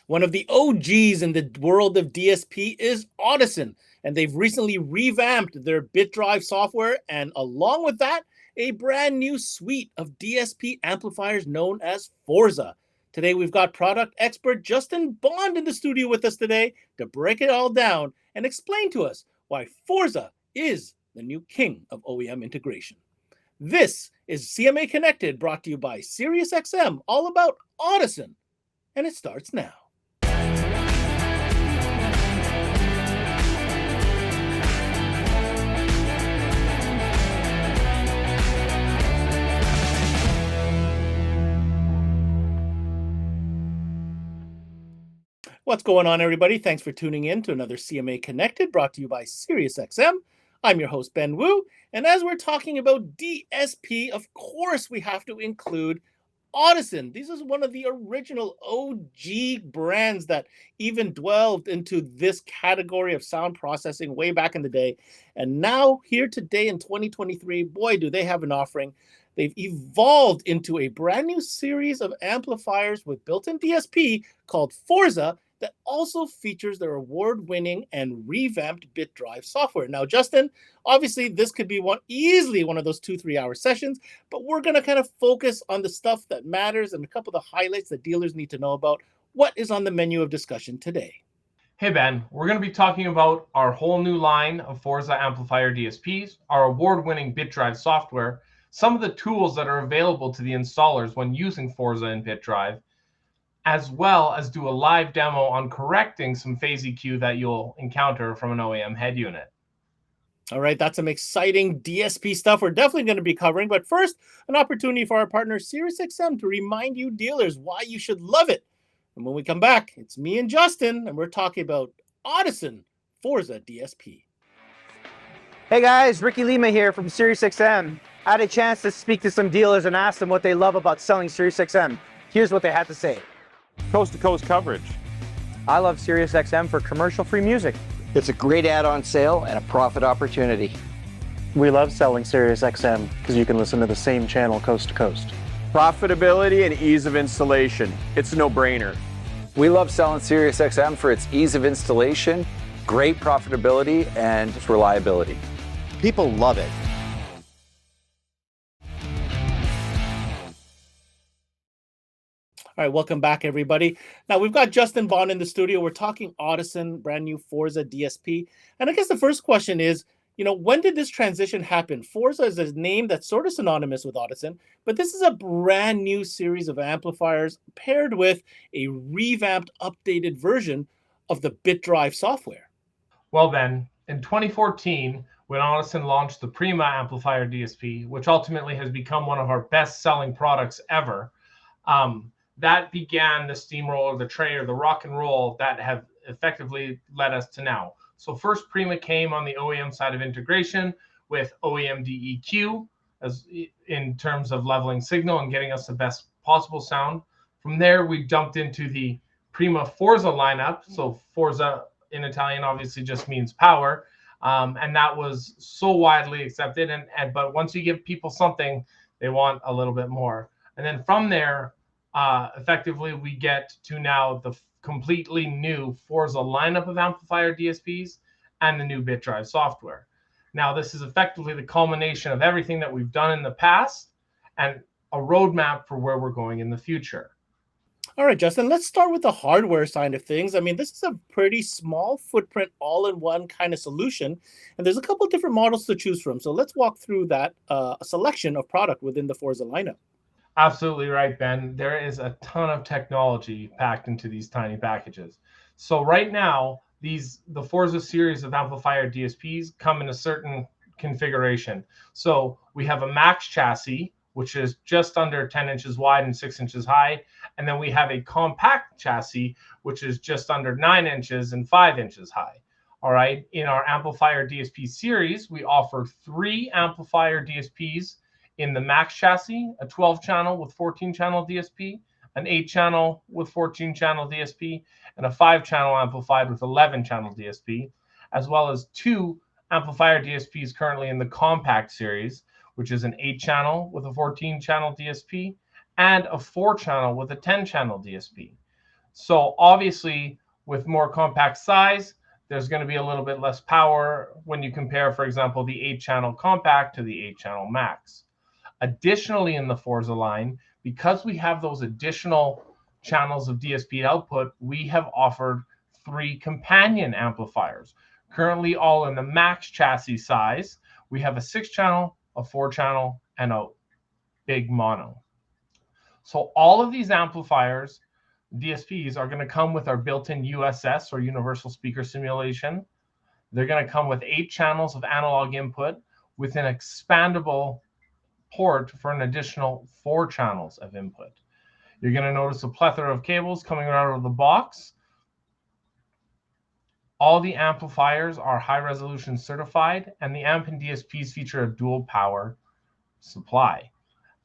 One of the OGs in the world of DSP is Audison, and they've recently revamped their bit drive software, and along with that, a brand new suite of DSP amplifiers known as FORZA. Today, we've got product expert Justin Bond in the studio with us today to break it all down and explain to us why FORZA is the new king of OEM integration. This is CMA Connected, brought to you by SiriusXM, all about Audison, and it starts now. What's going on, everybody? Thanks for tuning in to another CMA Connected, brought to you by SiriusXM. I'm your host, Ben Wu, and as we're talking about DSP, of course, we have to include Audison. This is one of the original OG brands that even dwelled into this category of sound processing way back in the day. And now, here today in 2023, boy, do they have an offering. They've evolved into a brand new series of amplifiers with built-in DSP called FORZA, that also features their award-winning and revamped bit drive software. Now, Justin, obviously this could be easily one of those 2-3 hour sessions, but we're going to kind of focus on the stuff that matters and a couple of the highlights that dealers need to know about. What is on the menu of discussion today? Hey Ben, we're going to be talking about our whole new line of FORZA amplifier DSPs, our award-winning bit drive software, some of the tools that are available to the installers when using FORZA and bit drive, as well as do a live demo on correcting some phase EQ that you'll encounter from an OEM head unit. All right, that's some exciting DSP stuff we're definitely going to be covering. But first, an opportunity for our partner SiriusXM to remind you dealers why you should love it. And when we come back, it's me and Justin, and we're talking about Audison FORZA DSP. Hey guys, Ricky Lima here from SiriusXM. I had a chance to speak to some dealers and ask them what they love about selling SiriusXM. Here's what they had to say. Coast-to-coast coverage. I love SiriusXM for commercial-free music. It's a great add-on sale and a profit opportunity. We love selling SiriusXM because you can listen to the same channel coast to coast. Profitability and ease of installation. It's a no-brainer. We love selling SiriusXM for its ease of installation, great profitability, and reliability. People love it. All right, welcome back, everybody. Now, we've got Justin Bond in the studio. We're talking Audison, brand new FORZA DSP. And I guess the first question is, when did this transition happen? FORZA is a name that's sort of synonymous with Audison, but this is a brand new series of amplifiers paired with a revamped, updated version of the bit drive software. Well, Ben, in 2014, when Audison launched the Prima amplifier DSP, which ultimately has become one of our best-selling products ever, that began the steamroller, the train, the rock and roll that have effectively led us to now. So first, Prima came on the OEM side of integration with OEM DEQ as in terms of leveling signal and getting us the best possible sound. From there, we jumped into the Prima FORZA lineup. So FORZA in Italian obviously just means power, and that was so widely accepted. But once you give people something, they want a little bit more. And then from there, effectively, we get to now the completely new FORZA lineup of amplifier DSPs and the new bit drive software. Now, this is effectively the culmination of everything that we've done in the past and a roadmap for where we're going in the future. All right, Justin, let's start with the hardware side of things. I mean, this is a pretty small footprint, all-in-one kind of solution, and there's a couple of different models to choose from. So let's walk through that selection of product within the FORZA lineup. Absolutely right, Ben. There is a ton of technology packed into these tiny packages. So right now, the FORZA series of amplifier DSPs come in a certain configuration. So we have a max chassis, which is just under 10 inches wide and 6 inches high. And then we have a compact chassis, which is just under 9 inches and 5 inches high. All right. In our amplifier DSP series, we offer 3 amplifier DSPs in the max chassis, a 12-channel with 14-channel DSP, an 8-channel with 14-channel DSP, and a 5-channel amplified with 11-channel DSP, as well as 2 amplifier DSPs currently in the compact series, which is an 8-channel with a 14-channel DSP and a 4-channel with a 10-channel DSP. So obviously, with more compact size, there's going to be a little bit less power when you compare, for example, the 8-channel compact to the 8-channel max. Additionally, in the FORZA line, because we have those additional channels of DSP output, we have offered 3 companion amplifiers, currently all in the max chassis size. We have a 6-channel, a 4-channel, and a big mono. So all of these amplifiers, DSPs, are going to come with our built-in USS, or universal speaker simulation. They're going to come with 8 channels of analog input with an expandable port for an additional 4 channels of input. You're going to notice a plethora of cables coming out of the box. All the amplifiers are high resolution certified, and the amp and DSPs feature a dual power supply.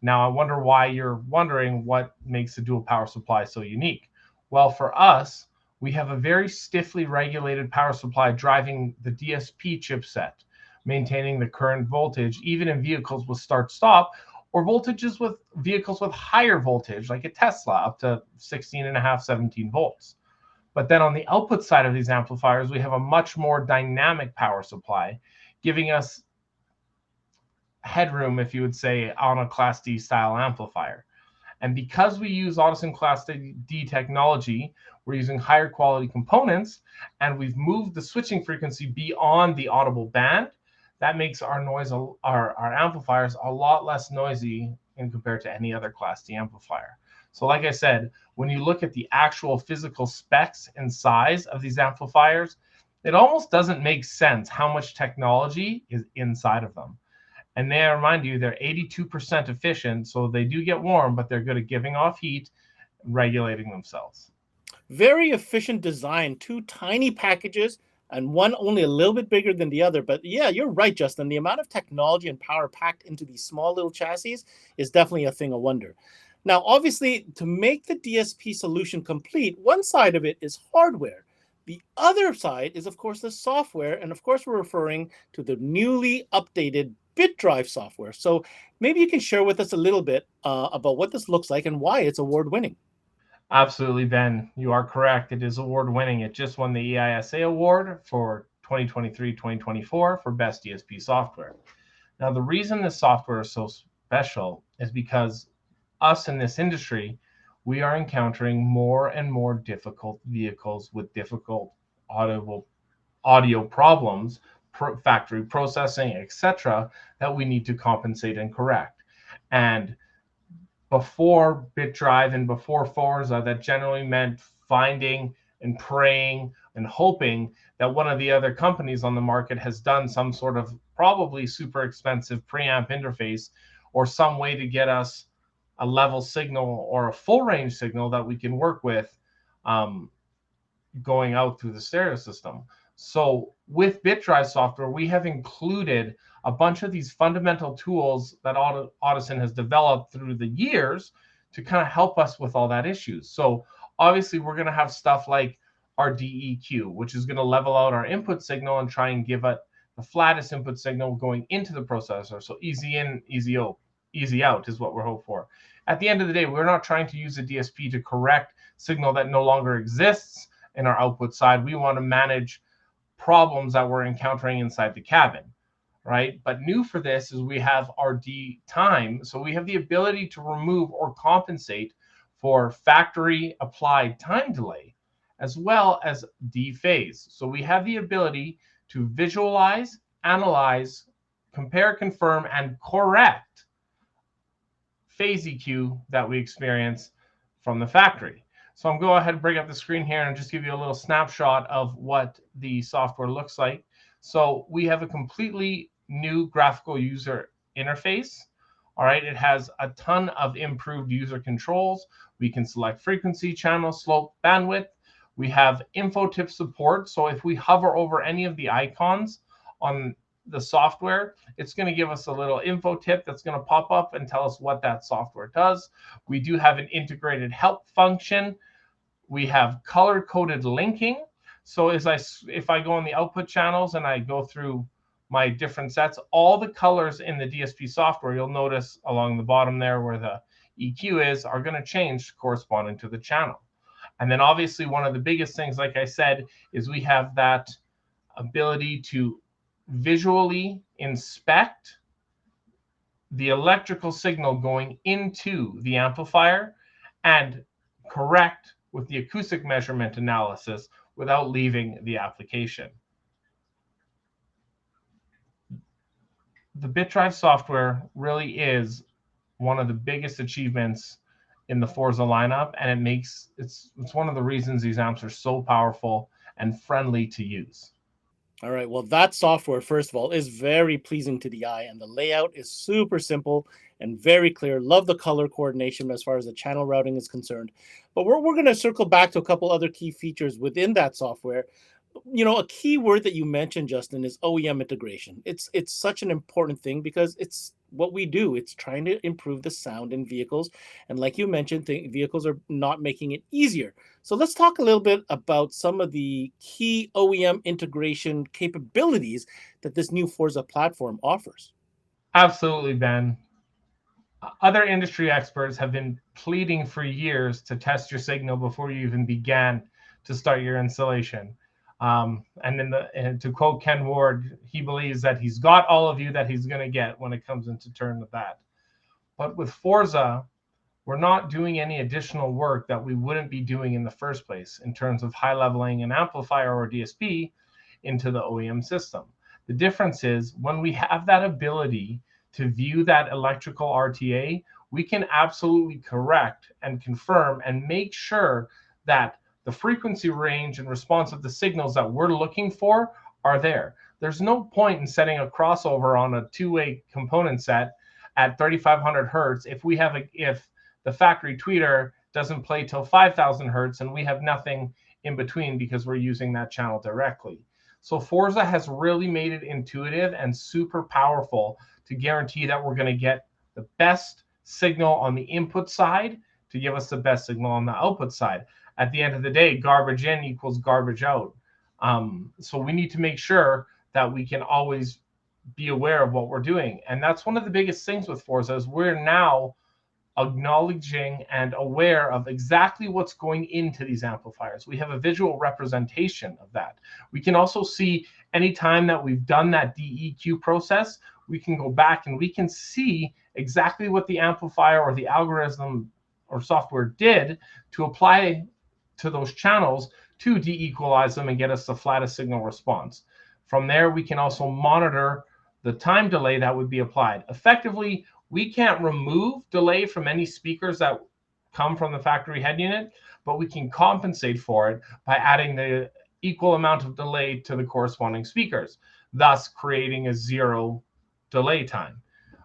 Now, I wonder why you're wondering what makes the dual power supply so unique. Well, for us, we have a very stiffly regulated power supply driving the DSP chipset, maintaining the current voltage, even in vehicles with start-stop, or voltages with vehicles with higher voltage, like a Tesla, up to 16.5, 17 volts. But then on the output side of these amplifiers, we have a much more dynamic power supply, giving us headroom, if you would say, on a Class D style amplifier. And because we use Audison Class D technology, we're using higher quality components, and we've moved the switching frequency beyond the audible band. That makes our noise, our amplifiers, a lot less noisy in compared to any other Class D amplifier. So like I said, when you look at the actual physical specs and size of these amplifiers, it almost doesn't make sense how much technology is inside of them. And may I remind you, they're 82% efficient, so they do get warm, but they're good at giving off heat and regulating themselves. Very efficient design, 2 tiny packages, and one only a little bit bigger than the other. But yeah, you're right, Justin. The amount of technology and power packed into these small little chassis is definitely a thing of wonder. Now, obviously, to make the DSP solution complete, one side of it is hardware. The other side is, of course, the software. And of course, we're referring to the newly updated BitDrive software. So maybe you can share with us a little bit about what this looks like and why it's award-winning. Absolutely, Ben. You are correct. It is award-winning. It just won the EISA award for 2023-2024 for Best DSP Software. Now, the reason this software is so special is because us in this industry, we are encountering more and more difficult vehicles with difficult audio problems, factory processing, etc., that we need to compensate and correct. And before BitDrive and before FORZA, that generally meant finding and praying and hoping that one of the other companies on the market has done some sort of probably super expensive preamp interface or some way to get us a level signal or a full range signal that we can work with going out through the stereo system. So with BitDrive software, we have included a bunch of these fundamental tools that Audison has developed through the years to kind of help us with all that issues. So obviously, we're going to have stuff like our DEQ, which is going to level out our input signal and try and give it the flattest input signal going into the processor. So easy in, easy out is what we're hoping for. At the end of the day, we're not trying to use a DSP to correct signal that no longer exists in our output side. We want to manage problems that we're encountering inside the cabin, right? But new for this is we have our D time. So we have the ability to remove or compensate for factory applied time delay, as well as D phase. So we have the ability to visualize, analyze, compare, confirm, and correct phase EQ that we experience from the factory. So I'm going to go ahead and bring up the screen here and just give you a little snapshot of what the software looks like. So we have a completely new graphical user interface. All right, it has a ton of improved user controls. We can select frequency, channel, slope, bandwidth. We have info tip support. So if we hover over any of the icons on the software, it's going to give us a little info tip that's going to pop up and tell us what that software does. We do have an integrated help function. We have color-coded linking. So if I go on the output channels and I go through my different sets, all the colors in the DSP software, you'll notice along the bottom there where the EQ is, are going to change corresponding to the channel. And then obviously one of the biggest things, like I said, is we have that ability to visually inspect the electrical signal going into the amplifier and correct with the acoustic measurement analysis without leaving the application. The BitDrive software really is one of the biggest achievements in the FORZA lineup, and it's one of the reasons these amps are so powerful and friendly to use. All right, well, that software, first of all, is very pleasing to the eye, and the layout is super simple and very clear. Love the color coordination as far as the channel routing is concerned. But we're going to circle back to a couple other key features within that software. You know, a key word that you mentioned, Justin, is OEM integration. It's such an important thing because it's what we do. It's trying to improve the sound in vehicles. And like you mentioned, vehicles are not making it easier. So let's talk a little bit about some of the key OEM integration capabilities that this new FORZA platform offers. Absolutely, Ben. Other industry experts have been pleading for years to test your signal before you even began to start your installation. And to quote Ken Ward, he believes that he's got all of you that he's going to get when it comes into turn with that. But with FORZA, we're not doing any additional work that we wouldn't be doing in the first place in terms of high leveling an amplifier or DSP into the OEM system. The difference is when we have that ability to view that electrical RTA, we can absolutely correct and confirm and make sure that the frequency range and response of the signals that we're looking for are there. There's no point in setting a crossover on a two-way component set at 3,500 hertz if the factory tweeter doesn't play till 5,000 hertz and we have nothing in between because we're using that channel directly. So FORZA has really made it intuitive and super powerful to guarantee that we're going to get the best signal on the input side to give us the best signal on the output side. At the end of the day, garbage in equals garbage out. So we need to make sure that we can always be aware of what we're doing. And that's one of the biggest things with FORZA is we're now acknowledging and aware of exactly what's going into these amplifiers. We have a visual representation of that. We can also see anytime that we've done that DEQ process, we can go back and we can see exactly what the amplifier or the algorithm or software did to apply to those channels to de-equalize them and get us the flattest signal response. From there, we can also monitor the time delay that would be applied. Effectively, we can't remove delay from any speakers that come from the factory head unit, but we can compensate for it by adding the equal amount of delay to the corresponding speakers, thus creating a zero delay time.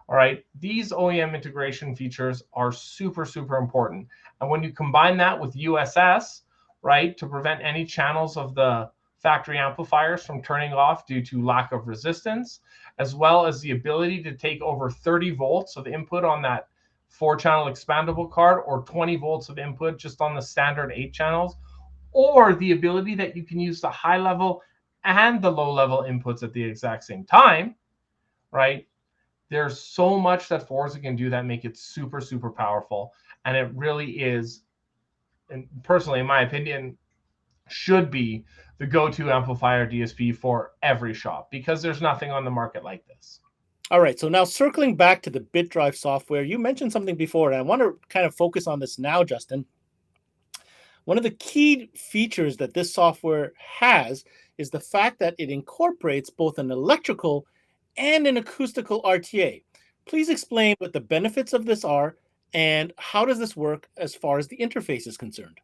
All right, these OEM integration features are super, super important. And when you combine that with USS, right, to prevent any channels of the factory amplifiers from turning off due to lack of resistance, as well as the ability to take over 30 volts of input on that 4-channel expandable card or 20 volts of input just on the standard 8 channels, or the ability that you can use the high level and the low level inputs at the exact same time, right? There's so much that FORZA can do that make it super, super powerful. And it really is, and personally, in my opinion, should be the go-to amplifier DSP for every shop because there's nothing on the market like this. All right, so now circling back to the BitDrive software, you mentioned something before, and I want to kind of focus on this now, Justin. One of the key features that this software has is the fact that it incorporates both an electrical and an acoustical RTA. Please explain what the benefits of this are and how does this work as far as the interface is concerned?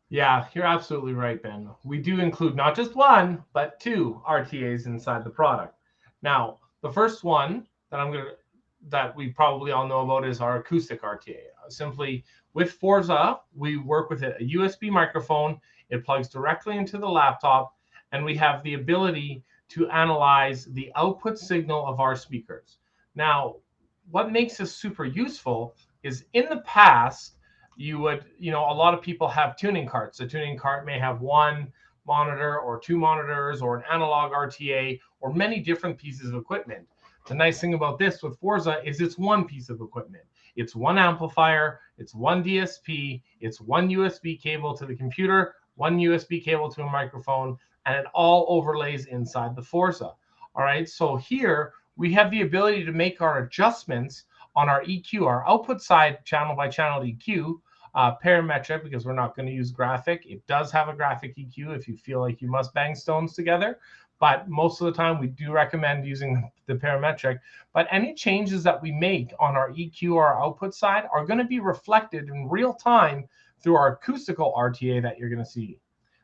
Yeah, you're absolutely right, Ben. We do include not just one, but 2 RTAs inside the product. Now, the first one that we probably all know about is our acoustic RTA. Simply with FORZA, we work with a USB microphone. It plugs directly into the laptop, and we have the ability to analyze the output signal of our speakers. Now, what makes this super useful is in the past, a lot of people have tuning carts. A tuning cart may have 1 monitor or 2 monitors or an analog RTA or many different pieces of equipment. The nice thing about this with FORZA is it's one piece of equipment. It's one amplifier, it's one DSP, it's one USB cable to the computer, one USB cable to a microphone, and it all overlays inside the FORZA. All right, so here we have the ability to make our adjustments on our EQ, our output side channel by channel EQ, parametric, because we're not going to use graphic. It does have a graphic EQ if you feel like you must bang stones together, but most of the time we do recommend using the parametric. But any changes that we make on our EQ or our output side are going to be reflected in real time through our acoustical RTA that you're going to see.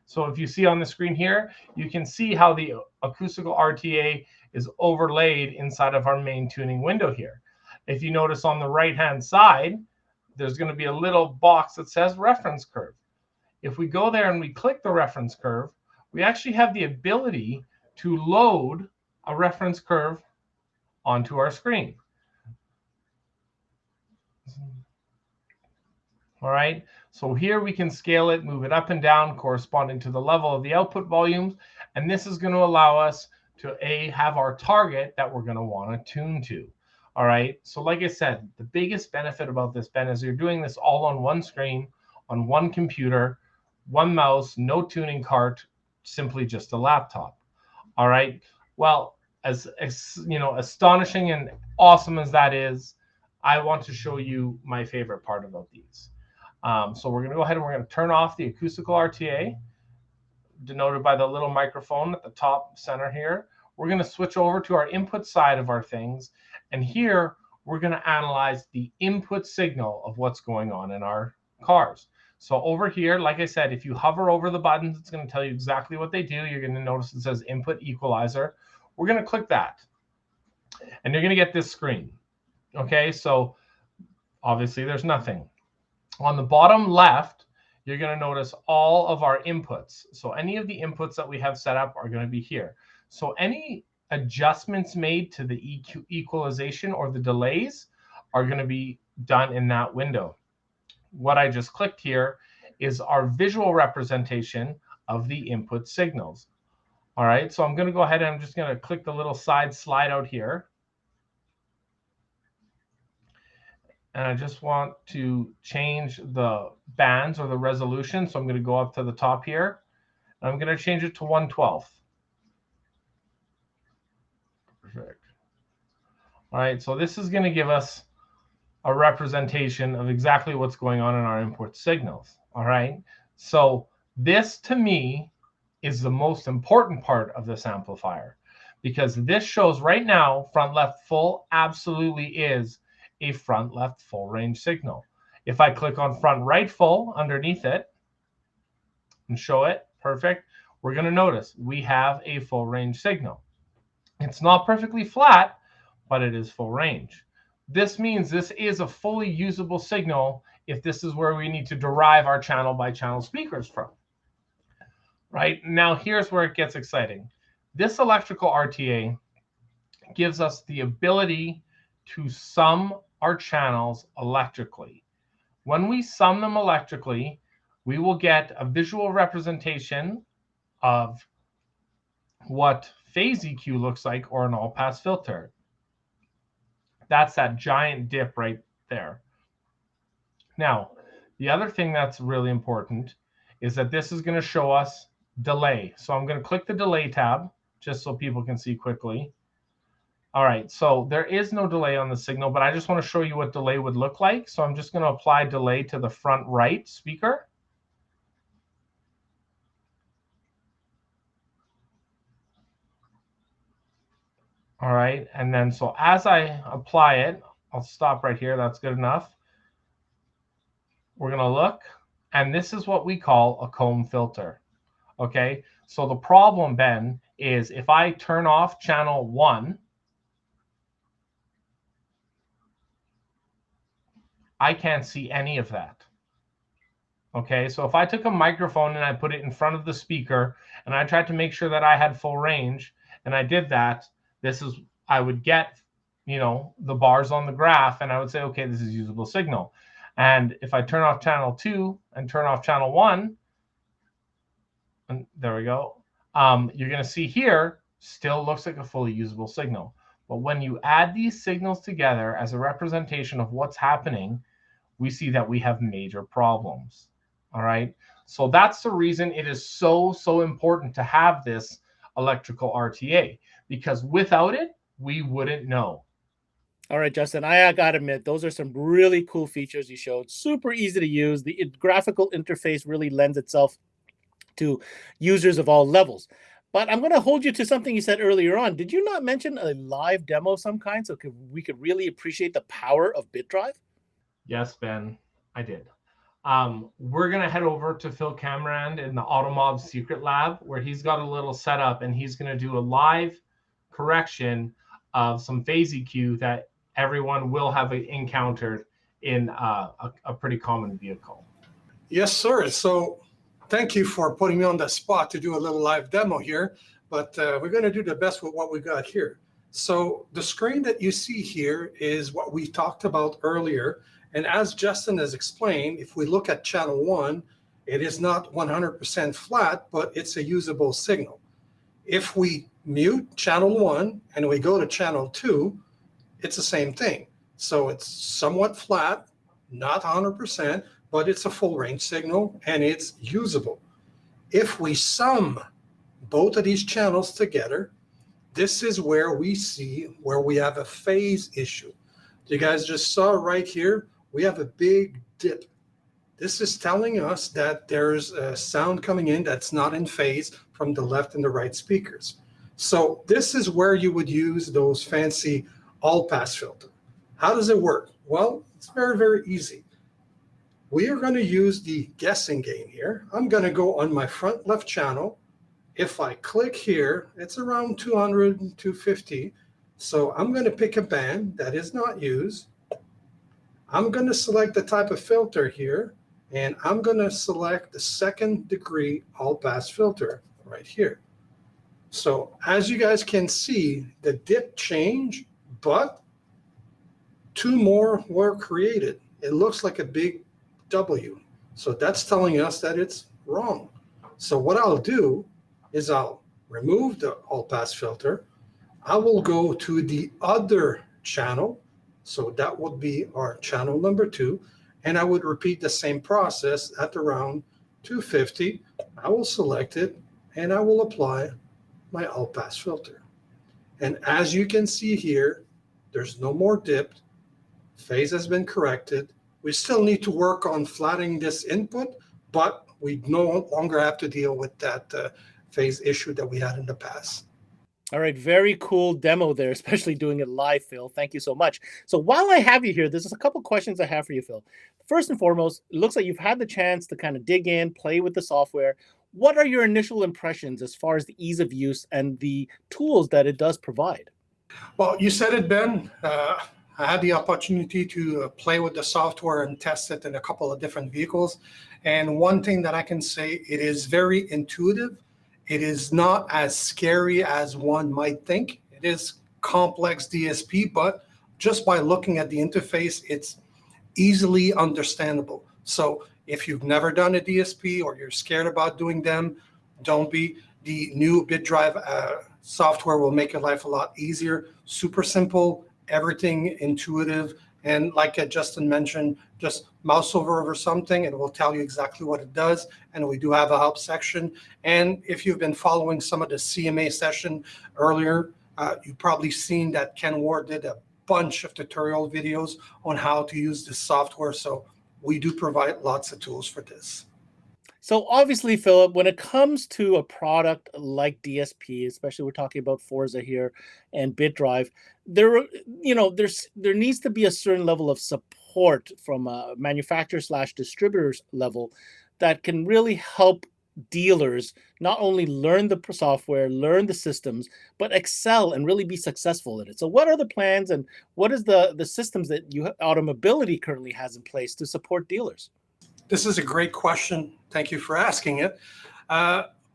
So if you see on the screen here, you can see how the acoustical RTA is overlaid inside of our main tuning window here. If you notice on the right-hand side, there's going to be a little box that says reference curve. If we go there and we click the reference curve, we actually have the ability to load a reference curve onto our screen. All right, so here we can scale it, move it up and down corresponding to the level of the output volumes. And this is going to allow us to have our target that we're going to want to tune to. All right, so like I said, the biggest benefit about this, Ben, is you're doing this all on one screen, on one computer, one mouse, no tuning cart, simply just a laptop. All right, well, as you know, astonishing and awesome as that is, I want to show you my favorite part about these. So we're going to go ahead and we're going to turn off the acoustical RTA, denoted by the little microphone at the top center here. We're going to switch over to our input side of our things. And here we're going to analyze the input signal of what's going on in our cars. So over here, like I said, if you hover over the buttons, it's going to tell you exactly what they do. You're going to notice it says input equalizer. We're going to click that. And you're going to get this screen. Okay, so obviously there's nothing. On the bottom left, you're going to notice all of our inputs. So any of the inputs that we have set up are going to be here. So any adjustments made to the EQ equalization or the delays are going to be done in that window. What I just clicked here is our visual representation of the input signals. All right, so I'm going to go ahead and I'm just going to click the little side slide out here. And I just want to change the bands or the resolution. So I'm going to go up to the top here. And I'm going to change it to 1/12. Perfect. All right, so this is going to give us a representation of exactly what's going on in our input signals. All right, so this to me is the most important part of this amplifier, because this shows right now front left full absolutely is a front left full range signal. If I click on front right full underneath it and show it, perfect, we're going to notice we have a full range signal. It's not perfectly flat, but it is full range. This means this is a fully usable signal if this is where we need to derive our channel by channel speakers from. Right now, here's where it gets exciting. This electrical RTA gives us the ability to sum our channels electrically. When we sum them electrically, we will get a visual representation of what phase EQ looks like or an all-pass filter. That's that giant dip right there. Now, the other thing that's really important is that this is going to show us delay. So I'm going to click the delay tab just so people can see quickly. All right, so there is no delay on the signal, but I just want to show you what delay would look like. So I'm just going to apply delay to the front right speaker. All right, and then so as I apply it, I'll stop right here. That's good enough. We're going to look, and this is what we call a comb filter. Okay, so the problem, Ben, is if I turn off channel 1, I can't see any of that. Okay, so if I took a microphone and I put it in front of the speaker and I tried to make sure that I had full range and I did that, I would get, you know, the bars on the graph and I would say, okay, this is usable signal. And if I turn off channel 2 and turn off channel 1, and there we go, you're going to see here still looks like a fully usable signal. But when you add these signals together as a representation of what's happening, we see that we have major problems. All right. So that's the reason it is so important to have this electrical RTA, because without it, we wouldn't know. All right, Justin, I got to admit, those are some really cool features you showed. Super easy to use. The graphical interface really lends itself to users of all levels. But I'm going to hold you to something you said earlier on. Did you not mention a live demo of some kind so we could really appreciate the power of BitDrive? Yes, Ben, I did. We're going to head over to Phil Cameron in the AutoMob Secret Lab, where he's got a little setup, and he's going to do a live correction of some phase EQ that everyone will have encountered in a pretty common vehicle. Yes, sir. So thank you for putting me on the spot to do a little live demo here, but we're going to do the best with what we got here. So the screen that you see here is what we talked about earlier. And as Justin has explained, if we look at channel 1, it is not 100% flat, but it's a usable signal. If we mute channel 1 and we go to channel 2, it's the same thing. So it's somewhat flat, not 100%, but it's a full range signal and it's usable. If we sum both of these channels together, this is where we see where we have a phase issue. You guys just saw right here, we have a big dip. This is telling us that there's a sound coming in that's not in phase from the left and the right speakers. So this is where you would use those fancy all-pass filter. How does it work? Well, it's very easy. We are going to use the guessing game here. I'm going to go on my front left channel. If I click here, it's around 200, 250. So I'm going to pick a band that is not used. I'm going to select the type of filter here, and I'm going to select the 2nd degree all-pass filter right here. So as you guys can see, the dip changed, but 2 more were created. It looks like a big W. So that's telling us that it's wrong. So what I'll do is I'll remove the all-pass filter. I will go to the other channel. So that would be our channel number 2. And I would repeat the same process at around 250. I will select it and I will apply my all-pass filter. And as you can see here, there's no more dip. Phase has been corrected. We still need to work on flattening this input, but we no longer have to deal with that phase issue that we had in the past. All right, very cool demo there, especially doing it live, Phil. Thank you so much. So while I have you here, there's a couple questions I have for you, Phil. First and foremost, it looks like you've had the chance to kind of dig in, play with the software. What are your initial impressions as far as the ease of use and the tools that it does provide? Well, you said it, Ben. I had the opportunity to play with the software and test it in a couple of different vehicles. And one thing that I can say, it is very intuitive. It is not as scary as one might think. It is complex DSP, but just by looking at the interface, it's easily understandable. So if you've never done a DSP or you're scared about doing them, don't be. The new BitDrive software will make your life a lot easier. Super simple, everything intuitive. And like Justin mentioned, just mouse over something and it will tell you exactly what it does. And we do have a help section. And if you've been following some of the CMA session earlier, you've probably seen that Ken Ward did a bunch of tutorial videos on how to use this software. So we do provide lots of tools for this. So obviously, Philip, when it comes to a product like DSP, especially we're talking about FORZA here and BitDrive, there needs to be a certain level of support from a manufacturer/distributors level that can really help dealers not only learn the software, learn the systems, but excel and really be successful in it. So what are the plans and what is the systems that Automobility currently has in place to support dealers? This is a great question. Thank you for asking it.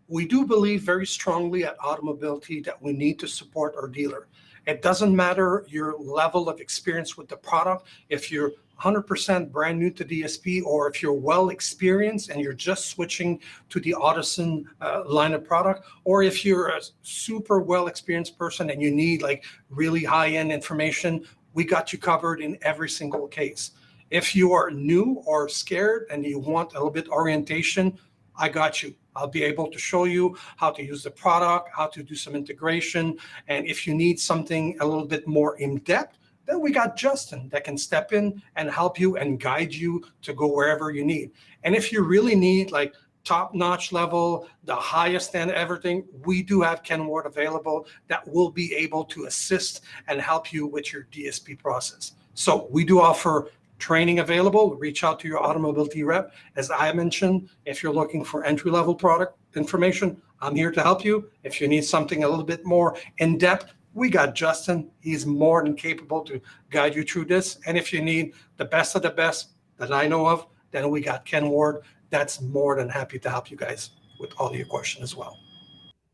We do believe very strongly at Automobility that we need to support our dealer. It doesn't matter your level of experience with the product. If you're 100% brand new to DSP, or if you're well experienced and you're just switching to the Audison line of product, or if you're a super well experienced person and you need like really high-end information, we got you covered in every single case. If you are new or scared and you want a little bit orientation, I got you. I'll be able to show you how to use the product, how to do some integration. And if you need something a little bit more in-depth, then we got Justin that can step in and help you and guide you to go wherever you need. And if you really need like top-notch level, the highest end everything, we do have Ken Ward available that will be able to assist and help you with your DSP process. So we do offer training available. Reach out to your automobility rep. As I mentioned, if you're looking for entry-level product information, I'm here to help you. If you need something a little bit more in-depth, we got Justin. He's more than capable to guide you through this. And if you need the best of the best that I know of, then we got Ken Ward. That's more than happy to help you guys with all your questions as well.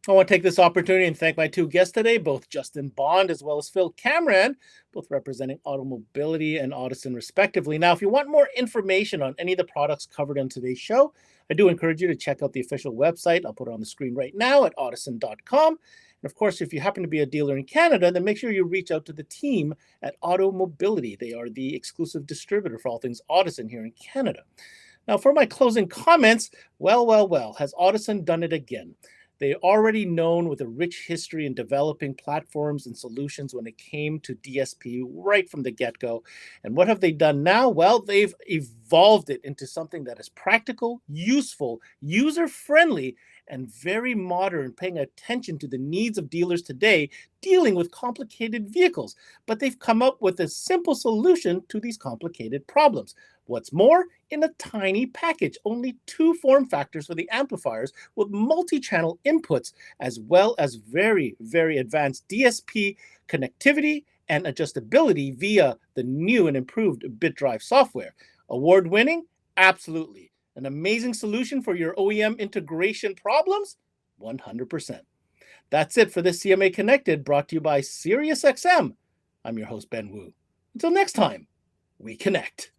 I want to take this opportunity and thank my two guests today, both Justin Bond as well as Phil Cameron, both representing Automobility and Audison respectively. Now, if you want more information on any of the products covered on today's show, I do encourage you to check out the official website. I'll put it on the screen right now at audison.com. And of course, if you happen to be a dealer in Canada, then make sure you reach out to the team at Automobility. They are the exclusive distributor for all things Audison here in Canada. Now, for my closing comments, well, has Audison done it again? They're already known with a rich history in developing platforms and solutions when it came to DSP right from the get-go. And what have they done now? Well, they've evolved it into something that is practical, useful, user-friendly, and very modern, paying attention to the needs of dealers today dealing with complicated vehicles. But they've come up with a simple solution to these complicated problems. What's more, in a tiny package, only 2 form factors for the amplifiers with multi-channel inputs, as well as very, very advanced DSP connectivity and adjustability via the new and improved BitDrive software. Award-winning? Absolutely. An amazing solution for your OEM integration problems? 100%. That's it for this CMA Connected, brought to you by SiriusXM. I'm your host, Ben Wu. Until next time, we connect.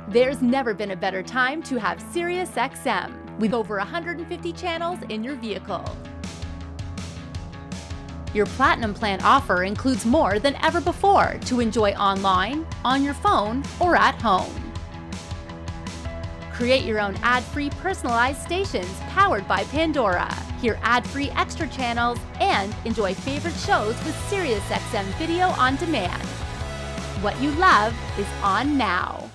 There's never been a better time to have SiriusXM with over 150 channels in your vehicle. Your Platinum Plan offer includes more than ever before to enjoy online, on your phone, or at home. Create your own ad-free personalized stations powered by Pandora. Hear ad-free extra channels and enjoy favorite shows with SiriusXM Video on Demand. What you love is on now.